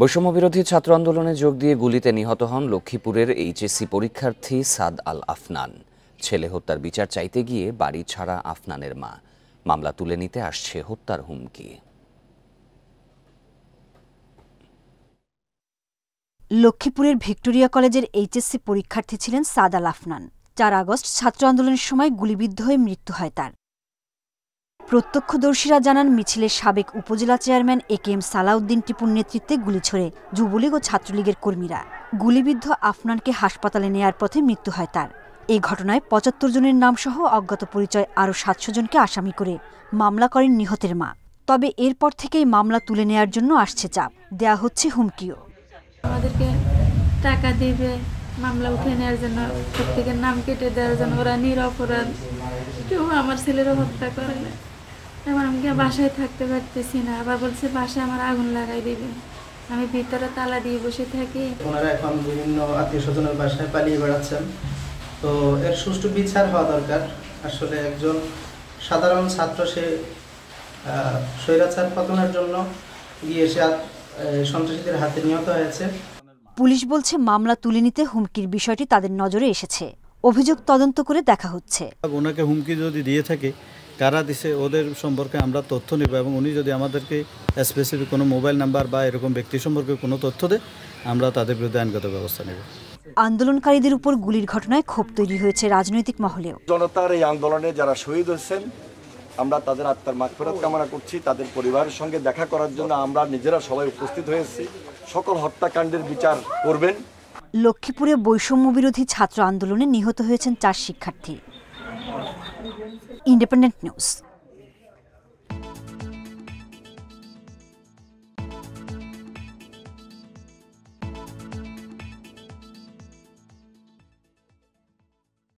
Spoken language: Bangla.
বৈষম্যবিরোধী ছাত্র আন্দোলনে যোগ দিয়ে গুলিতে নিহত হন লক্ষ্মীপুরের এইচএসসি পরীক্ষার্থী সাদ আল আফনান। ছেলে হত্যার বিচার চাইতে গিয়ে বাড়ি ছাড়া আফনানের মা। মামলা তুলে নিতে আসছে হত্যার হুমকি। লক্ষ্মীপুরের ভিক্টোরিয়া কলেজের এইচএসসি পরীক্ষার্থী ছিলেন সাদ আল আফনান। 4 আগস্ট ছাত্র আন্দোলনের সময় গুলিবিদ্ধ হয়ে মৃত্যু হয় তার। প্রত্যক্ষদর্শীরা জানান, মিছিলের সাবেক উপজেলা চেয়ারম্যান একেএম সালাউদ্দিন টিপুর নেতৃত্বে গুলি ছোড়ে যুবলীগ ও ছাত্রলীগের কর্মীরা। গুলিবিদ্ধ আফনানকে হাসপাতালে নেয়ার পথে মৃত্যু হয় তার। এই ঘটনায় 75 জনের নামসহ অজ্ঞাত পরিচয় আরও 700 জনকে আসামি করে মামলা করেন নিহতের মা। তবে এরপর থেকেই মামলা তুলে নেয়ার জন্য আসছে চাপ, দেয়া হচ্ছে হুমকিও। আমাদেরকে টাকা দিবে মামলা উঠে নেওয়ার জন্য, প্রত্যেকের নাম কেটে দেওয়ার জন্য। ওরা নিরপরাধ, কেউ আমার ছেলেরও হত্যা করে না। এবার আমি বাসায় থাকতে পারতেছি না, আবার বলছে বাসায় আমার আগুন লাগাই দিবে। আমি ভিতরে তালা দিয়ে বসে থাকি। ওনারা এখন বিভিন্ন আত্মীয় স্বজনের বাসায় পালিয়ে বেড়াচ্ছেন। তো এর সুষ্ঠু বিচার হওয়া দরকার। আসলে একজন সাধারণ ছাত্র, সে স্বৈরাচার পতনের জন্য গিয়ে সে সন্ত্রাসীদের হাতে নিহত হয়েছে। পুলিশ বলছে, মামলা তুলে নিতে হুমকির বিষয়টি তাদের নজরে এসেছে। অভিযোগ তদন্ত করে দেখা হচ্ছে। ওনাকে হুমকি যদি দিয়ে থাকে, কারা দিছে ওদের সম্পর্কে আমরা তথ্য নেব, এবং উনি যদি আমাদেরকে স্পেসিফিক কোনো মোবাইল নাম্বার বা এরকম ব্যক্তি সম্পর্কে কোনো তথ্য দেয়, আমরা তাদের বিরুদ্ধে আইনগত ব্যবস্থা নেব। আন্দোলনকারীদের উপর গুলির ঘটনায় ক্ষোভ তৈরি হয়েছে রাজনৈতিক মহলেও। জনতার এই আন্দোলনে যারা শহীদ হয়েছেন, আমরা তাদের আত্মার মাগফিরাত কামনা করছি। তাদের পরিবারের সঙ্গে দেখা করার জন্য আমরা নিজেরা সবাই উপস্থিত হয়েছি। সকল হত্যাকাণ্ডের বিচার করবেন। লক্ষ্মীপুরে বৈষম্যবিরোধী ছাত্র আন্দোলনে নিহত হয়েছেন 4 শিক্ষার্থী। Independent news.